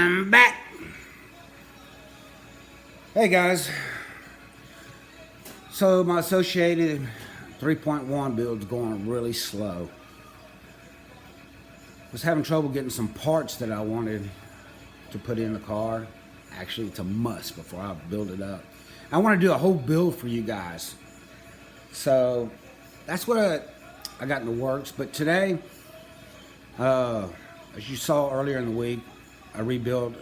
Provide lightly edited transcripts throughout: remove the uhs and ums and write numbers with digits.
I'm back. Hey guys. So my Associated 3.1 build's going really slow. Was having trouble getting some parts that I wanted to put in the car. Actually, it's a must before I build it up. I want to do a whole build for you guys. So that's what I got in the works. But today, as you saw earlier in the week, I rebuilt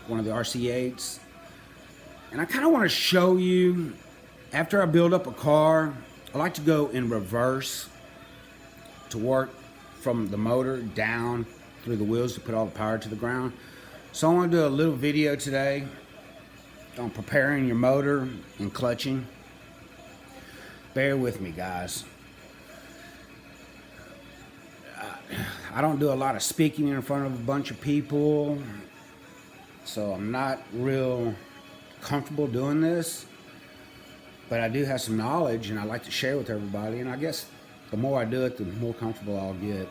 one of the RC8s. And I kind of want to show you, after I build up a car, I like to go in reverse to work from the motor down through the wheels to put all the power to the ground. So I want to do a little video today on preparing your motor and clutching. Bear with me, guys. I don't do a lot of speaking in front of a bunch of people, so I'm not real comfortable doing this, but I do have some knowledge and I like to share with everybody, and I guess the more I do it, the more comfortable I'll get.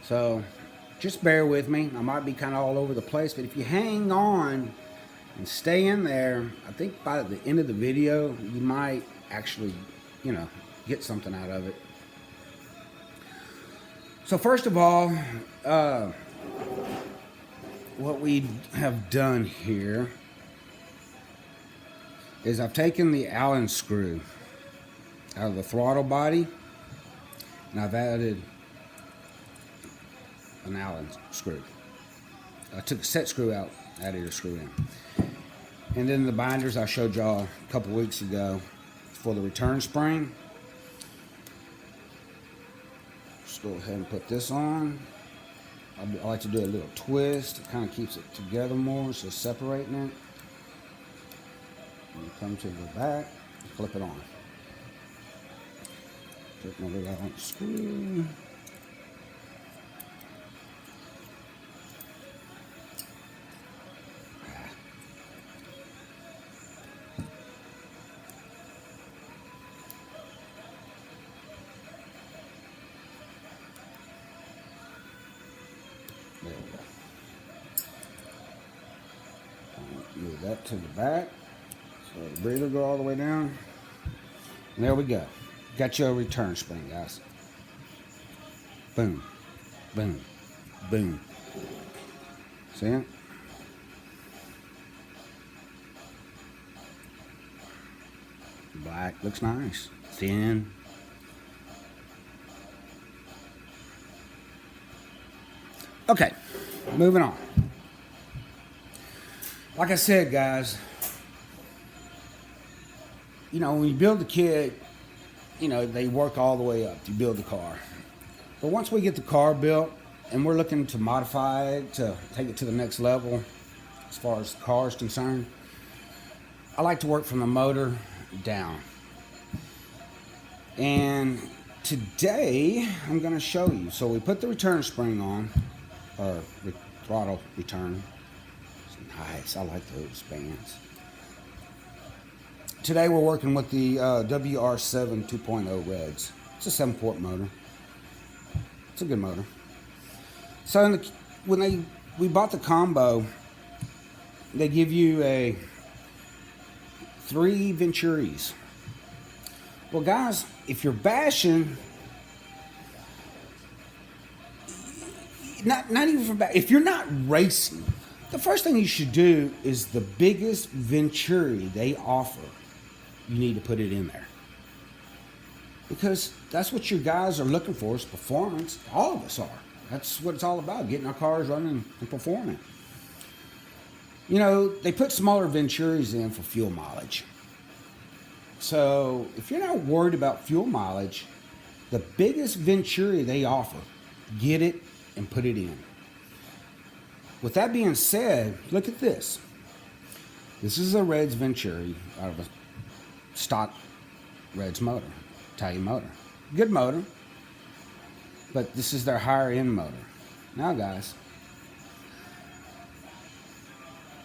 So just bear with me. I might be kind of all over the place, but if you hang on and stay in there, I think by the end of the video you might actually, get something out of it. So first of all, what we have done here is I've taken the Allen screw out of the throttle body and I've added an Allen screw. I took a set screw out, added a screw in. And then the binders I showed y'all a couple weeks ago for the return spring. Just go ahead and put this on. I like to do a little twist. It kind of keeps it together more, so separating it. And you come to the back, flip it on. Take my little Allen screw. There we go. Move that to the back. So the breather go all the way down. And there we go. Got your return spring, guys. Boom. Boom. Boom. See it? Black. Looks nice. Thin. Okay. Moving on. Like I said, guys, when you build the kit, they work all the way up. You build the car. But once we get the car built and we're looking to modify it, to take it to the next level as far as the car is concerned, I like to work from the motor down. And today I'm going to show you. So we put the return spring on, or throttle return. It's nice. I like those bands. Today we're working with the WR7 2.0 Reds. It's a 7-port motor. It's a good motor. So when we bought the combo, they give you 3 Venturis. Well, guys, if you're bashing, not even for if you're not racing, the first thing you should do is the biggest Venturi they offer. You need to put it in there, because that's what your guys are looking for, is performance. All of us are. That's what it's all about, getting our cars running and performing. They put smaller Venturis in for fuel mileage. So if you're not worried about fuel mileage, the biggest Venturi they offer, get it and put it in. With that being said, look at this. This is a Reds Venturi out of a stock Reds motor, Italian motor. Good motor, but this is their higher end motor. Now, guys,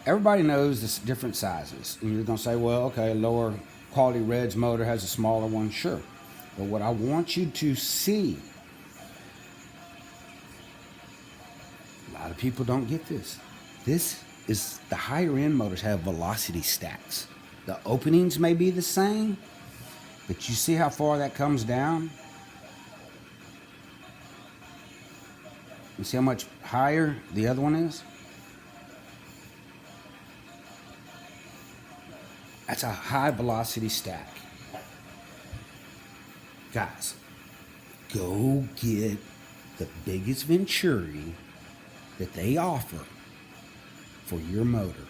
everybody knows this different sizes, and you're going to say, well, okay, lower quality Reds motor has a smaller one. Sure. But what I want you to see, a lot of people don't get this. This is the higher end motors have velocity stacks. The openings may be the same, but you see how far that comes down? You see how much higher the other one is? That's a high velocity stack. Guys, go get the biggest Venturi that they offer for your motor.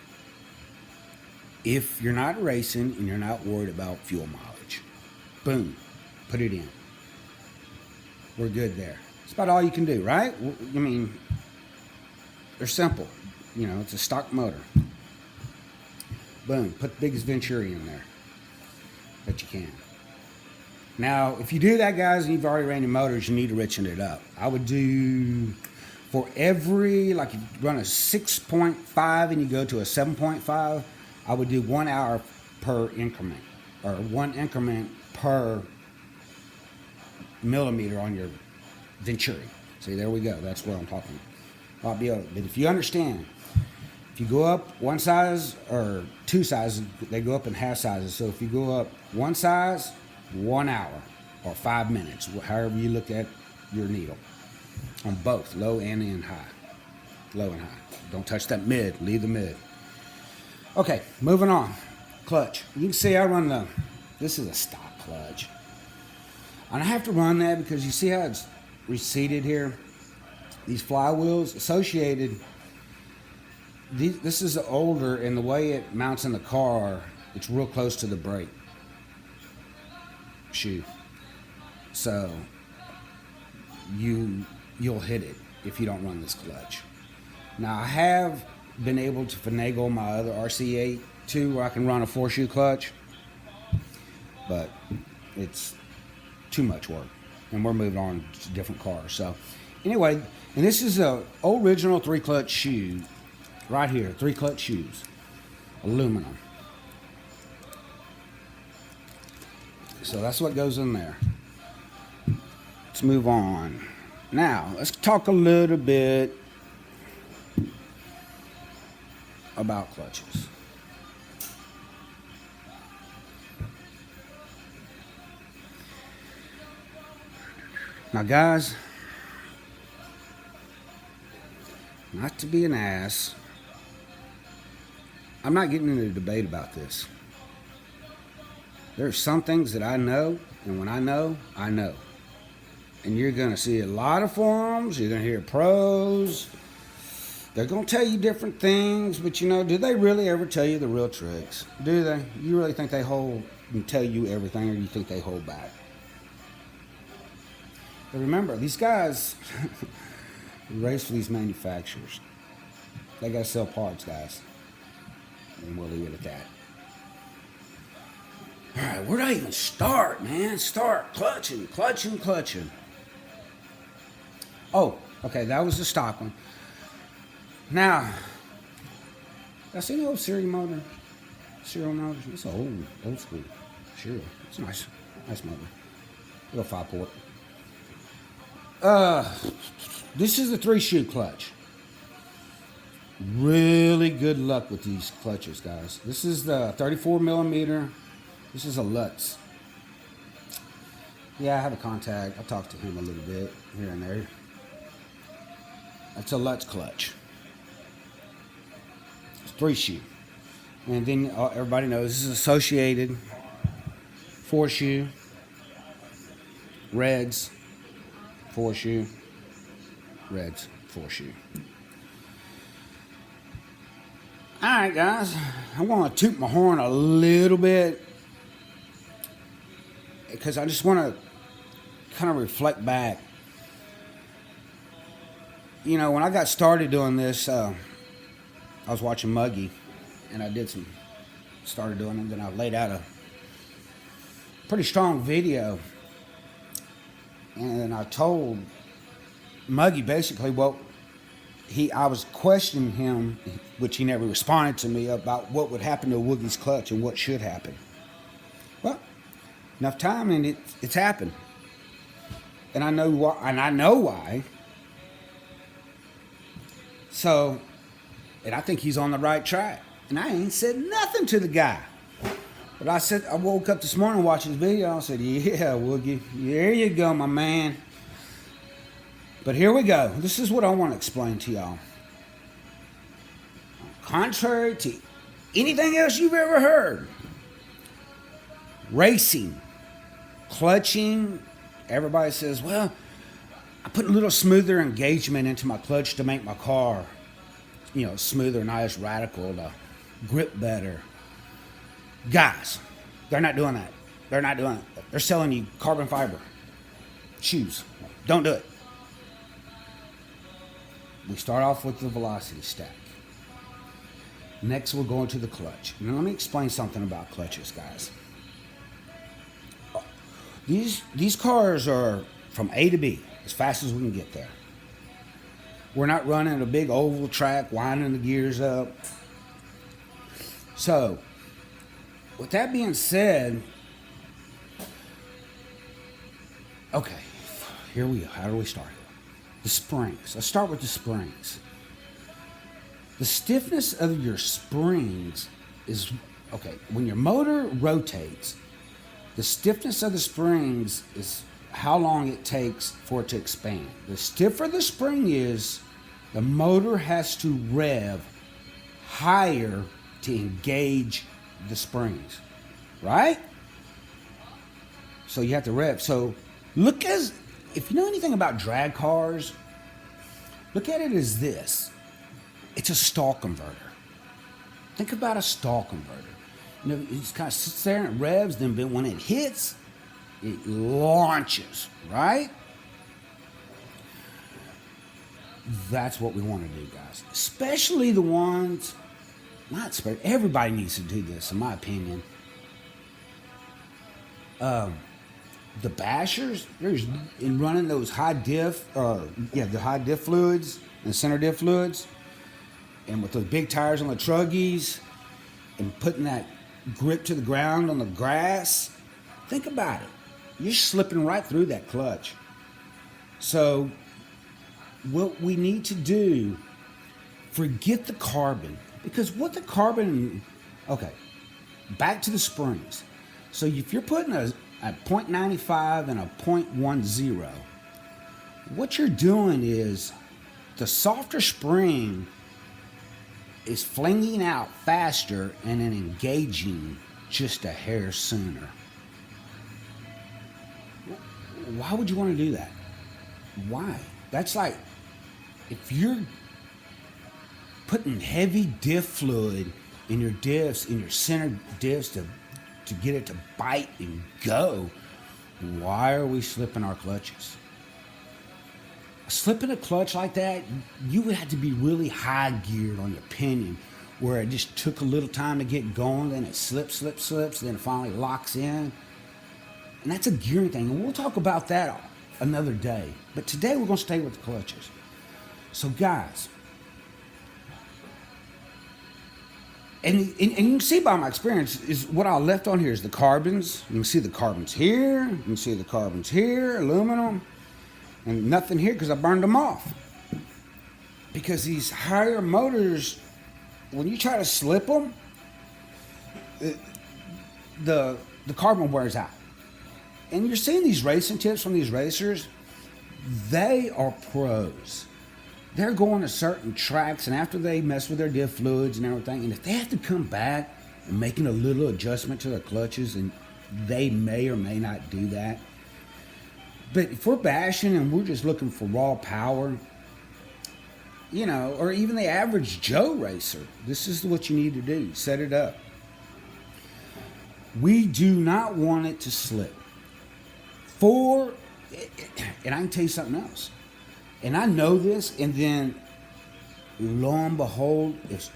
If you're not racing and you're not worried about fuel mileage, boom, put it in. We're good there. It's about all you can do, right? I mean, they're simple. You know, it's a stock motor. Boom, put the biggest Venturi in there that you can. Now, if you do that, guys, and you've already ran your motors, you need to richen it up. I would do, for every, like if you run a 6.5 and you go to a 7.5, I would do 1 hour per increment, or 1 increment per millimeter on your Venturi. See, there we go. That's what I'm talking about. But if you understand, if you go up one size or two sizes, they go up in half sizes. So if you go up one size, 1 hour or 5 minutes, however you look at your needle, on both low and high. Low and high. Don't touch that mid. Leave the mid. Okay, moving on. Clutch. You can see I run this is a stock clutch. And I have to run that because you see how it's receded here? These flywheels associated. This is older, and the way it mounts in the car, it's real close to the brake shoe. So you'll hit it if you don't run this clutch. Now I have been able to finagle my other RC8 too, where I can run a 4-shoe clutch, but it's too much work, and we're moving on to different cars. So anyway, and this is a original 3-clutch shoe right here, 3-clutch shoes, aluminum. So that's what goes in there. Let's move on. Now let's talk a little bit about clutches. Now guys, not to be an ass, I'm not getting into a debate about this. There's some things that I know, and when I know, I know. And you're going to see a lot of forums, you're going to hear pros. They're going to tell you different things, but you know, do they really ever tell you the real tricks? Do they? You really think they hold and tell you everything, or do you think they hold back? But remember, these guys race for these manufacturers. They got to sell parts, guys. And we'll leave it at that. All right, where do I even start, man? Start clutching. Oh, okay, that was the stock one. Now, I see the old serial motor. It's an old school serial. It's a nice motor. Little 5-port. This is a 3-shoe clutch. Really good luck with these clutches, guys. This is the 34 millimeter. This is a Lutz. Yeah, I have a contact. I talked to him a little bit here and there. That's a Lutz clutch. It's 3-shoe. And then everybody knows this is associated 4-shoe. Reds. 4-shoe. Reds. 4-shoe. Alright guys, I want to toot my horn a little bit because I just want to kind of reflect back. You know, when I got started doing this, I was watching Muggy, and I started doing it, then I laid out a pretty strong video, and I told Muggy basically what I was questioning him, which he never responded to me, about what would happen to Woogie's clutch and what should happen. Well, enough time and it's happened. And I know why. So, And I think he's on the right track. And I ain't said nothing to the guy. But I woke up this morning watching his video. And I said, yeah, Woogie, there you go, my man. But here we go. This is what I want to explain to y'all. Contrary to anything else you've ever heard, racing, clutching, everybody says, well, I put a little smoother engagement into my clutch to make my car, smoother, not as radical, to grip better. Guys, they're not doing that. They're not doing it. They're selling you carbon fiber shoes. Don't do it. We start off with the velocity stack. Next, we'll go into the clutch. Now, let me explain something about clutches, guys. These cars are from A to B as fast as we can get there. We're not running a big oval track, winding the gears up. So, with that being said, okay, here we go. How do we start? The springs. Let's start with the springs. The stiffness of your springs is, okay, when your motor rotates, the stiffness of the springs is how long it takes for it to expand. The stiffer the spring is, the motor has to rev higher to engage the springs, right? So you have to rev. So if you know anything about drag cars, look at it as this. It's a stall converter. Think about a stall converter. It just kind of sits there and it revs, then when it hits, it launches, right? That's what we want to do, guys. Especially the ones, everybody needs to do this, in my opinion. The bashers, in running those high diff, the high diff fluids and center diff fluids, and with those big tires on the truggies, and putting that grip to the ground on the grass, think about it. You're slipping right through that clutch. So what we need to do, forget the carbon, because what the carbon, okay, back to the springs. So if you're putting a 0.95 and a 0.10, what you're doing is the softer spring is flinging out faster and then engaging just a hair sooner. Why would you want to do that? Why? That's like, if you're putting heavy diff fluid in your diffs, in your center diffs to get it to bite and go, why are we slipping our clutches? Slipping a clutch like that, you would have to be really high geared on your pinion, where it just took a little time to get going, then it slips, then it finally locks in. And that's a gearing thing, and we'll talk about that another day. But today we're going to stay with the clutches. So guys, and you can see by my experience, is what I left on here is the carbons. You can see the carbons here, you can see the carbons here, aluminum, and nothing here because I burned them off. Because these higher motors, when you try to slip them, the carbon wears out. And you're seeing these racing tips from these racers, they are pros. They're going to certain tracks, and after they mess with their diff fluids and everything, and if they have to come back and making a little adjustment to their clutches, and they may or may not do that. But if we're bashing and we're just looking for raw power, or even the average Joe racer, this is what you need to do. Set it up. We do not want it to slip. And I can tell you something else. And I know this, and then lo and behold, if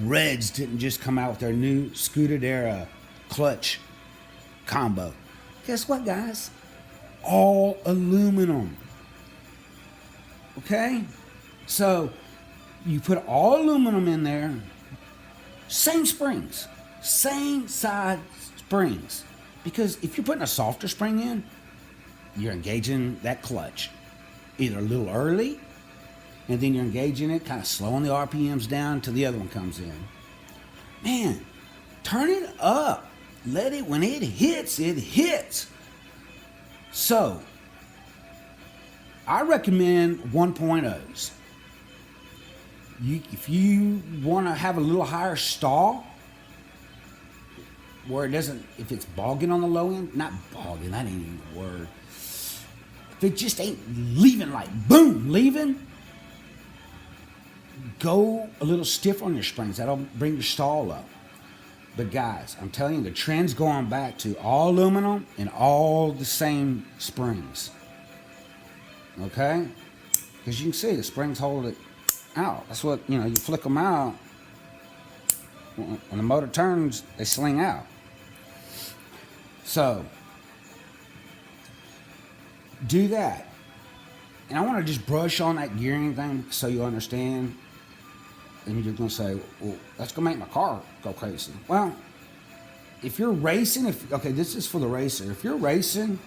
Reds didn't just come out with their new Scuderia clutch combo, guess what, guys? All aluminum. Okay? So you put all aluminum in there, same springs, same size springs. Because if you're putting a softer spring in, you're engaging that clutch either a little early and then you're engaging it, kind of slowing the RPMs down until the other one comes in. Man, turn it up. Let it, when it hits, it hits. So, I recommend 1.0s. If you want to have a little higher stall, where it doesn't, if it's bogging on the low end, not bogging, that ain't even the word. If it just ain't leaving like boom, leaving, go a little stiff on your springs. That'll bring your stall up. But guys, I'm telling you, the trend's going back to all aluminum and all the same springs. Okay? Because you can see the springs hold it out. That's what, you flick them out. When the motor turns, they sling out. So, do that. And I want to just brush on that gearing thing so you understand. And you're going to say, well, that's going to make my car go crazy. Well, if you're racing, okay, this is for the racer. If you're racing,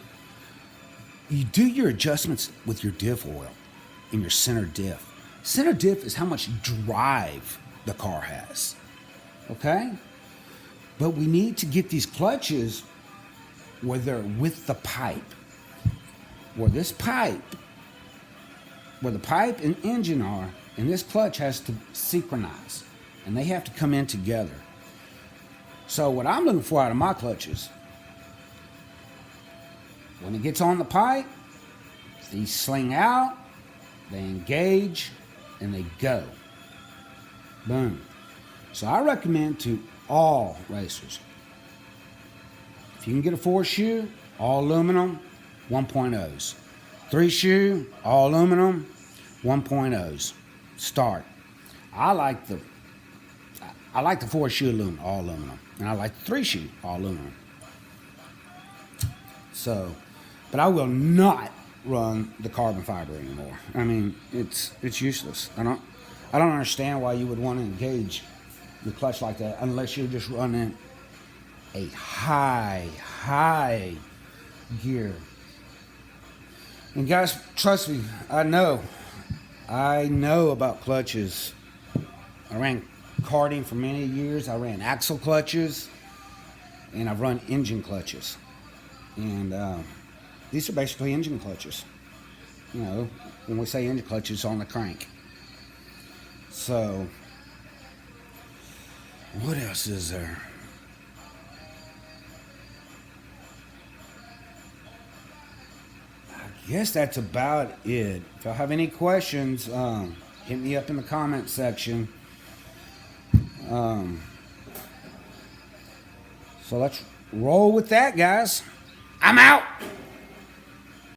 you do your adjustments with your diff oil in your center diff. Center diff is how much drive the car has. Okay? But we need to get these clutches where they're with the pipe. Where the pipe and engine are, and this clutch has to synchronize, and they have to come in together. So what I'm looking for out of my clutches, when it gets on the pipe, these sling out, they engage, and they go. Boom. So I recommend to all racers, if you can get a 4-shoe, all aluminum, 1.0s. 3-shoe, all aluminum, 1.0s. Start. I like the 4-shoe aluminum, all aluminum, and I like the 3-shoe, all aluminum. So, but I will not run the carbon fiber anymore. I mean, it's useless. I don't understand why you would want to engage your clutch like that unless you're just running a high gear. And guys, trust me, I know about clutches. I ran karting for many years. I ran axle clutches, and I've run engine clutches. And these are basically engine clutches. When we say engine clutches, on the crank. So, what else is there? I guess that's about it. If y'all have any questions, hit me up in the comment section. So let's roll with that, guys. I'm out.